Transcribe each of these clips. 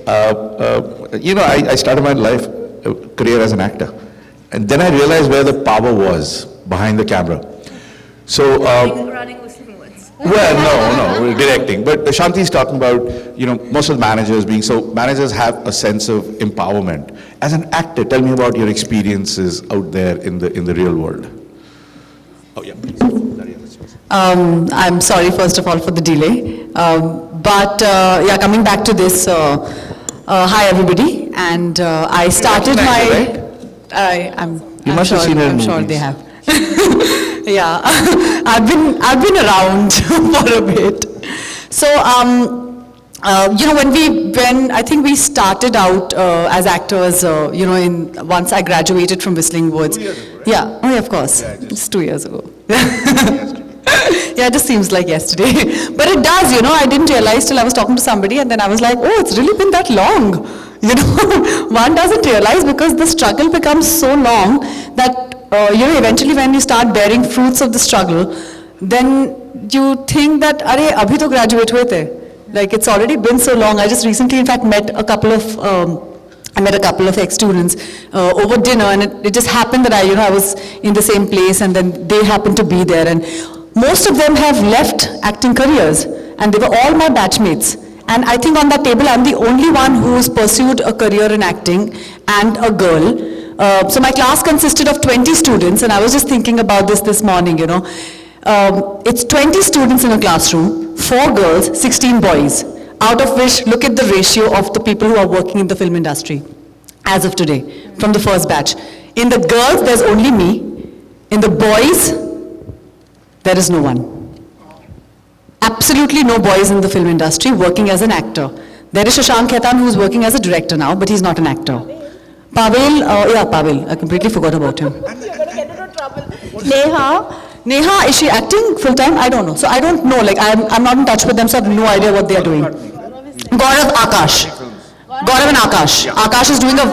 I started my life career as an actor. And then I realized where the power was behind the camera. So, running Whistling Woods. well, no, directing. But Shanti is talking about, most of the managers being, so managers have a sense of empowerment. As an actor, tell me about your experiences out there in the real world. Oh, yeah, please. Daria, that's yours. I'm sorry, first of all, for the delay. Coming back to this, hi everybody, and I started my... I'm must have seen her in I'm sure movies. they have. Yeah, I've been around for a bit. So, when I think we started out as actors, once I graduated from Whistling Woods. 2 years ago, right? Yeah, oh yeah, of course. Yeah, It's 2 years ago. Yeah, it just seems like yesterday. But it does, I didn't realize till I was talking to somebody and then I was like, oh, it's really been that long. One doesn't realize because the struggle becomes so long that, eventually when you start bearing fruits of the struggle, then you think that, arey, abhi to graduate hue the. Like, it's already been so long. I just recently, in fact, met a couple of ex-students over dinner, and it just happened that I was in the same place, and then they happened to be there. And most of them have left acting careers, and they were all my batchmates. And I think on that table, I'm the only one who's pursued a career in acting, and a girl. So my class consisted of 20 students, and I was just thinking about this morning, It's 20 students in a classroom, 4 girls, 16 boys, out of which, look at the ratio of the people who are working in the film industry as of today, from the first batch. In the girls, there's only me. In the boys, there is no one. Absolutely no boys in the film industry working as an actor. There is Shashank Khaitan, who's working as a director now, but he's not an actor. Pavel, Pavel, I completely forgot about him. You're going to get into trouble. Neha, is she acting full-time? I don't know. So I don't know, I'm not in touch with them, so I have no idea what they are doing. Gaurav, Akash. Gaurav and Akash. Akash is doing hang on.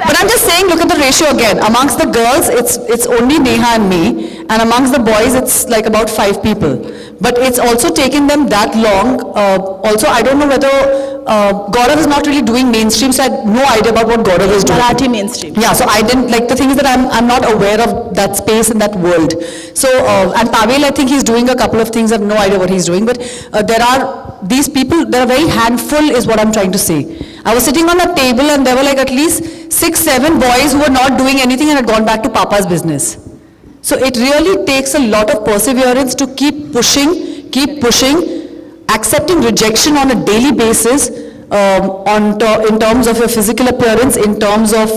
But I'm just saying, look at the ratio again. Amongst the girls, it's only Neha and me, and amongst the boys, it's like about 5 people. But it's also taken them that long. Also, I don't know whether Gaurav is not really doing mainstream, so I had no idea about what Gaurav is doing. Marathi mainstream. Yeah, so I didn't, the thing is that I'm not aware of that space and that world. So, and Pavel, I think he's doing a couple of things, I have no idea what he's doing, but there are these people, there are very handful is what I'm trying to say. I was sitting on a table and there were at least 6, 7 boys who were not doing anything and had gone back to Papa's business. So it really takes a lot of perseverance to keep pushing, accepting rejection on a daily basis, in terms of your physical appearance, in terms of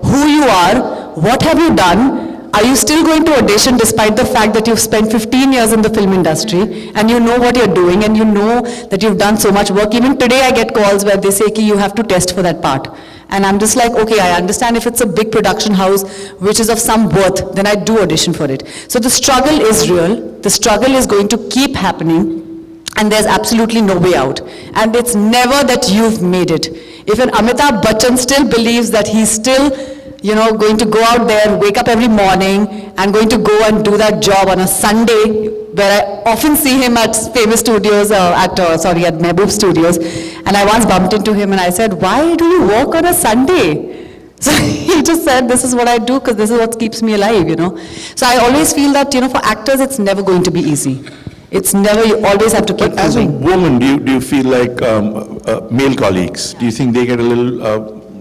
who you are, what have you done, are you still going to audition despite the fact that you've spent 15 years in the film industry and you know what you're doing and you know that you've done so much work. Even today I get calls where they say, you have to test for that part. And I'm just like, okay, I understand if it's a big production house which is of some worth, then I do audition for it. So the struggle is real. The struggle is going to keep happening. And there's absolutely no way out. And it's never that you've made it. If an Amitabh Bachchan still believes that he's still, going to go out there, wake up every morning, and going to go and do that job on a Sunday, where I often see him at famous studios, at Mehboob Studios, and I once bumped into him and I said, why do you work on a Sunday? So he just said, this is what I do because this is what keeps me alive, So I always feel that, for actors, it's never going to be easy. It's never, you always have to keep moving. As a woman, do you feel like male colleagues, do you think they get a little,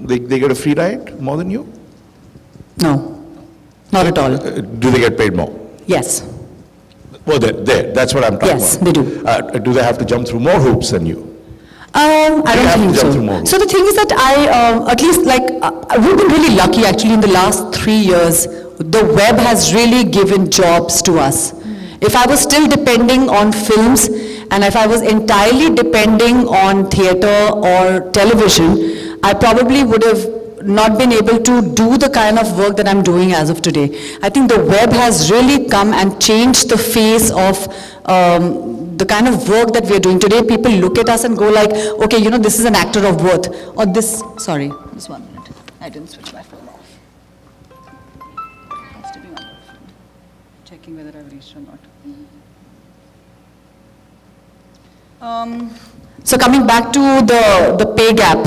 they get a free ride more than you? No, not at all. Do they get paid more? Yes. Well, that's what I'm talking Yes, about. they do. Do they have to jump through more hoops than you? I don't think so. So the thing is that at least we've been really lucky actually in the last 3 years. The web has really given jobs to us. If I was still depending on films and if I was entirely depending on theatre or television, I probably would have not been able to do the kind of work that I'm doing as of today. I think the web has really come and changed the face of the kind of work that we're doing today. People look at us and go like, okay, this is an actor of worth. Or this, sorry, just 1 minute. I didn't switch my phone off. It has to be on my phone. Checking whether I've reached or not. So coming back to the pay gap.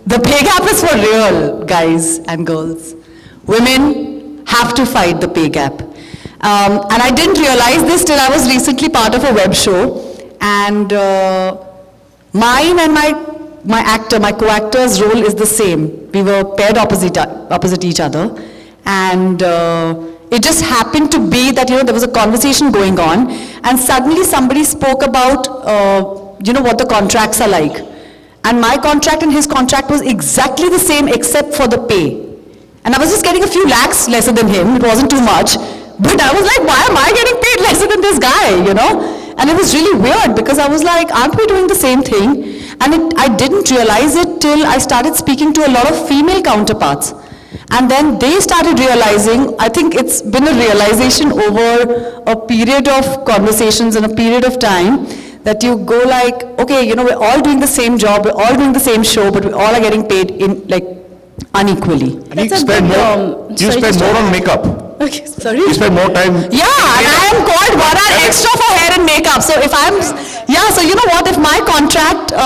The pay gap is for real, guys and girls. Women have to fight the pay gap. And I didn't realize this till I was recently part of a web show. And mine and my co-actor's role is the same. We were paired opposite each other. And it just happened to be that, there was a conversation going on. And suddenly somebody spoke about, what the contracts are like. And my contract and his contract was exactly the same except for the pay. And I was just getting a few lakhs lesser than him. It wasn't too much. But I was like, why am I getting paid lesser than this guy, And it was really weird because I was like, aren't we doing the same thing? And I didn't realize it till I started speaking to a lot of female counterparts. And then they started realizing, I think it's been a realization over a period of conversations and a period of time, that you go like, okay, we're all doing the same job, we're all doing the same show, but we all are getting paid in unequally. And you spend more on makeup. Okay, sorry. You spend more time. Yeah, and I am called 1 hour extra for hair and makeup. So if so you know what, if my contract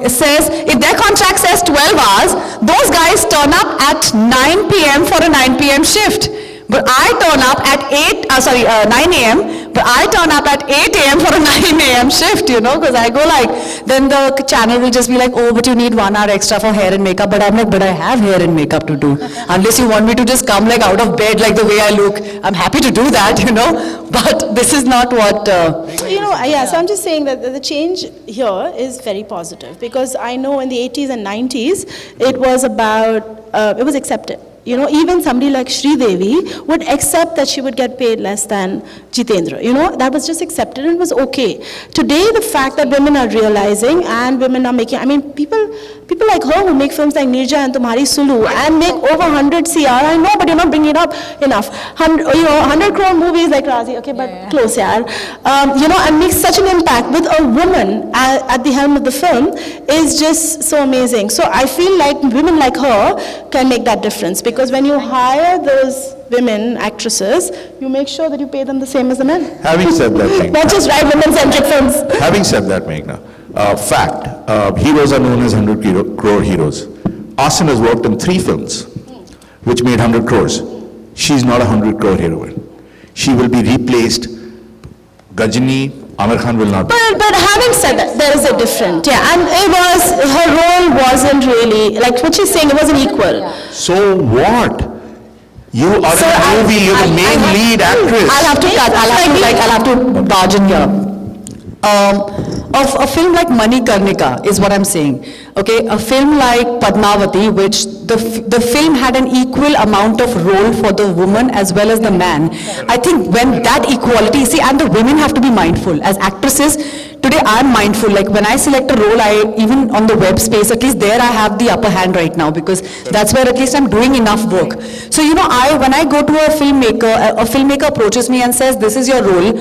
if their contract says 12 hours, those guys turn up at 9 p.m. for a 9 p.m. shift. But I turn up at 9 a.m., but I turn up at 8 a.m. for a 9 a.m. shift, because I go like, then the channel will just be like, oh, but you need 1 hour extra for hair and makeup. But I'm like, but I have hair and makeup to do. Unless you want me to just come out of bed like the way I look, I'm happy to do that, But this is not what... So I'm just saying that the change here is very positive, because I know in the 80s and 90s, it was accepted. Even somebody like Sri Devi would accept that she would get paid less than Jitendra. That was just accepted and it was okay. Today, the fact that women are realizing and women are making, people like her who make films like Nirja and Tumhari Sulu and make over 100 CR, I know, but you're not bringing it up enough. 100 crore movies like Razi, okay, but close, yaar. And make such an impact with a woman at the helm of the film is just so amazing. So I feel like women like her can make that difference, because when you hire those women actresses, you make sure that you pay them the same as the men. Having said that, Meghna. Not just write women-centric films. Having said that, Meghna, heroes are known as 100 crore heroes. Aahana has worked in 3 films, which made 100 crores. She's not a 100 crore heroine. She will be replaced. Gajini, Amir Khan will not be. But having said that, there is a difference. Yeah, and her role wasn't really, like what she's saying, it wasn't equal. So what? You are in a movie, you're the main lead actress. I'll have to cut, I'll have to barge in here. A film like Mani Karnika is what I'm saying. Okay, a film like Padmavati, which the film had an equal amount of role for the woman as well as the man. I think when that equality, and the women have to be mindful. As actresses, today I'm mindful. Like when I select a role, even on the web space, at least there I have the upper hand right now, because that's where at least I'm doing enough work. So when I go to a filmmaker approaches me and says, this is your role,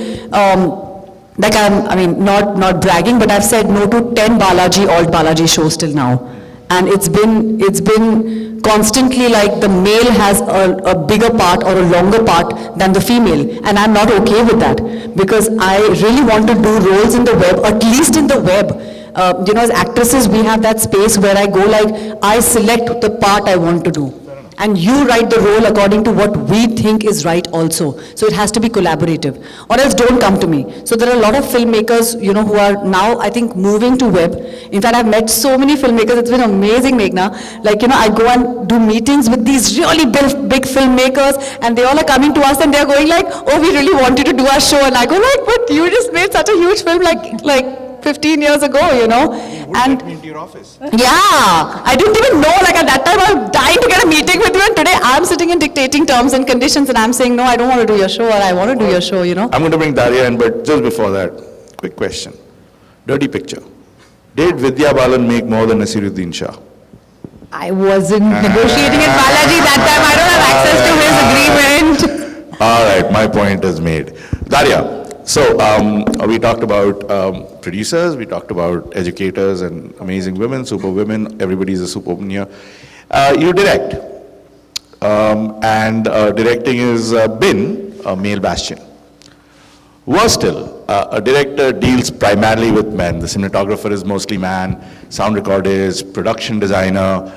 not bragging, but I've said no to 10 alt Balaji shows till now. And it's been constantly like the male has a bigger part or a longer part than the female. And I'm not okay with that, because I really want to do roles in the web, at least in the web. As actresses, we have that space where I go like, I select the part I want to do. And you write the role according to what we think is right also. So it has to be collaborative. Or else don't come to me. So there are a lot of filmmakers, who are now, I think, moving to web. In fact, I've met so many filmmakers. It's been amazing, Meghna. I go and do meetings with these really big filmmakers, and they all are coming to us and they're going like, oh, we really want you to do our show. And I go like, but you just made such a huge film like 15 years ago, and Get me into your office. Yeah, I didn't even know, at that time I was dying to get a meeting with you, and today I'm sitting and dictating terms and conditions, and I'm saying, no, I don't want to do your show, or I want to do your show, I'm going to bring Daria in, but just before that, quick question. Dirty picture. Did Vidya Balan make more than Nasiruddin Shah? I wasn't negotiating at Balaji that time. I don't have access to his agreement. All right, my point is made. Daria, so we talked about producers, we talked about educators and amazing women, super women, everybody's a super woman here. You direct, and directing has been a male bastion. Worse still, a director deals primarily with men. The cinematographer is mostly man, sound recordist, production designer.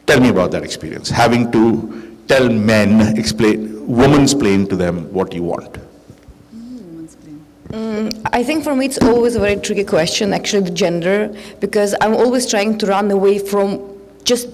Tell me about that experience, having to tell men, womansplain to them what you want. I think for me it's always a very tricky question, actually, the gender, because I'm always trying to run away from just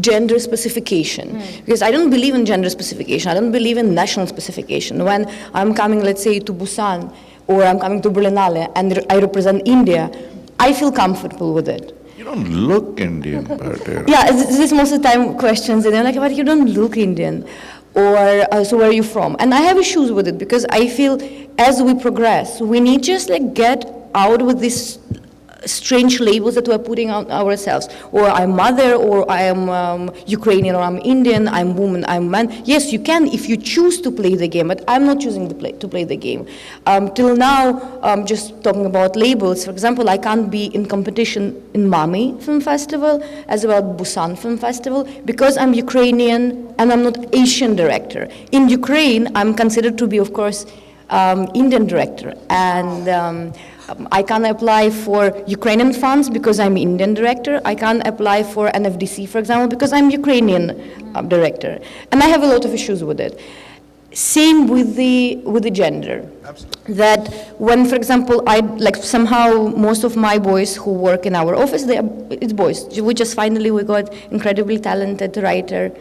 gender specification. Because I don't believe in gender specification, I don't believe in national specification. When I'm coming, let's say, to Busan, or I'm coming to Berlinale, and I represent India, I feel comfortable with it. You don't look Indian, but... Yeah, this most of the time questions, and they're like, but you don't look Indian. Or, so where are you from? And I have issues with it, because I feel as we progress, we need just like get out with these strange labels that we're putting on ourselves. Or I'm mother, or I am Ukrainian, or I'm Indian, I'm woman, I'm man. Yes, you can if you choose to play the game, but I'm not choosing to play the game. Till now, just talking about labels, for example, I can't be in competition in Mami Film Festival, as well as Busan Film Festival, because I'm Ukrainian and I'm not Asian director. In Ukraine, I'm considered to be, of course, Indian director, and I can't apply for Ukrainian funds because I'm Indian director. I can't apply for NFDC, for example, because I'm Ukrainian director, and I have a lot of issues with it. Same with the gender. Absolutely. That when, for example, I like somehow most of my boys who work in our office, it's boys. We got incredibly talented writer.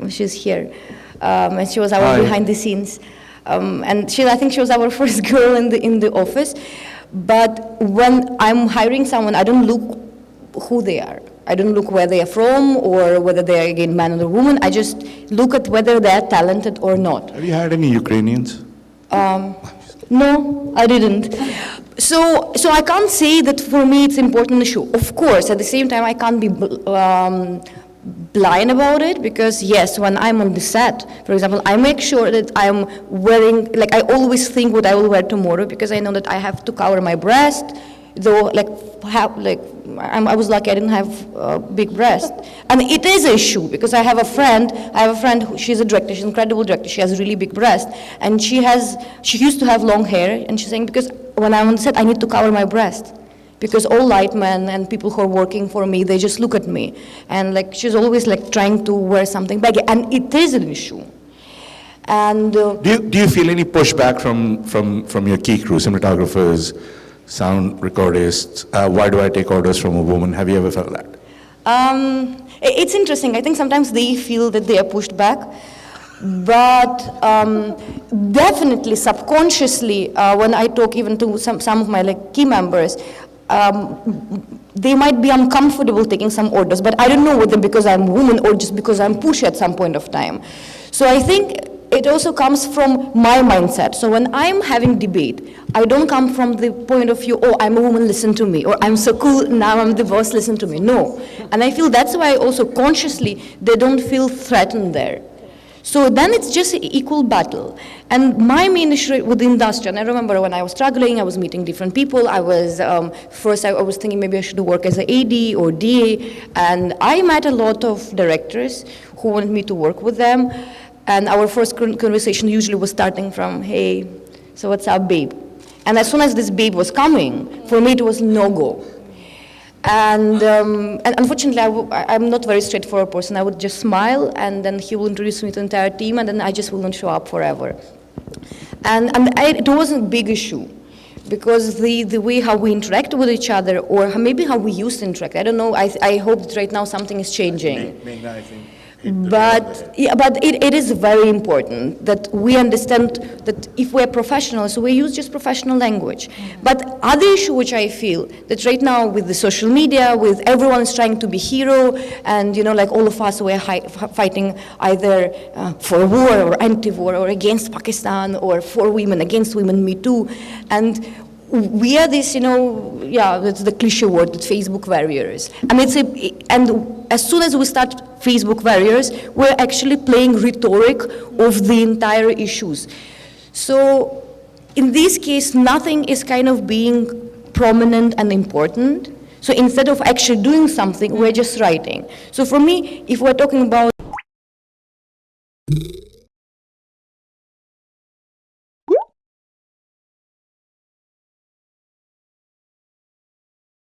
She's here, and she was our behind the scenes. And I think she was our first girl in the office. But when I'm hiring someone, I don't look who they are. I don't look where they are from or whether they are again man or woman. I just look at whether they are talented or not. Have you had any Ukrainians? No, I didn't. So I can't say that for me it's an important issue. Of course, at the same time, I can't be blind about it, because yes, when I'm on the set, for example, I make sure that I'm wearing, like I always think what I will wear tomorrow, because I know that I have to cover my breast, though I was lucky I didn't have a big breast. And it is an issue, because I have a friend who, she's a director, she's an incredible director, she has a really big breast, and she used to have long hair, and she's saying, because when I'm on set, I need to cover my breast. Because all light men and people who are working for me, they just look at me. And like, she's always like trying to wear something baggy, and it is an issue. And do you feel any pushback from your key crew, cinematographers, sound recordists? Why do I take orders from a woman? Have you ever felt that? It's interesting. I think sometimes they feel that they are pushed back. But definitely, subconsciously, when I talk even to some of my like key members, they might be uncomfortable taking some orders, but I don't know whether because I'm a woman or just because I'm pushy at some point of time. So I think it also comes from my mindset. So when I'm having debate, I don't come from the point of view, oh, I'm a woman, listen to me, or I'm so cool, now I'm the boss, listen to me. No. And I feel that's why also consciously they don't feel threatened there. So then it's just an equal battle. And my main issue with the industry, and I remember when I was struggling, I was meeting different people. I was, first I was thinking maybe I should work as an AD or DA. And I met a lot of directors who wanted me to work with them. And our first conversation usually was starting from, hey, so what's up, babe? And as soon as this babe was coming, for me it was no-go. And unfortunately, I'm not a very straightforward person. I would just smile, and then he will introduce me to the entire team, and then I just will not show up forever. And it wasn't a big issue, because the way how we interact with each other, or maybe how we used to interact, I don't know, I hope that right now something is changing. But it is very important that we understand that if we're professionals, we use just professional language. But other issue which I feel that right now with the social media, with everyone is trying to be hero, and you know, like all of us, we're fighting either for war or anti-war or against Pakistan or for women, against women, Me Too, and we are this, you know, yeah, that's the cliche word, it's Facebook warriors. And as soon as we start Facebook warriors, we're actually playing rhetoric of the entire issues. So in this case, nothing is kind of being prominent and important. So instead of actually doing something, we're just writing. So for me, if we're talking about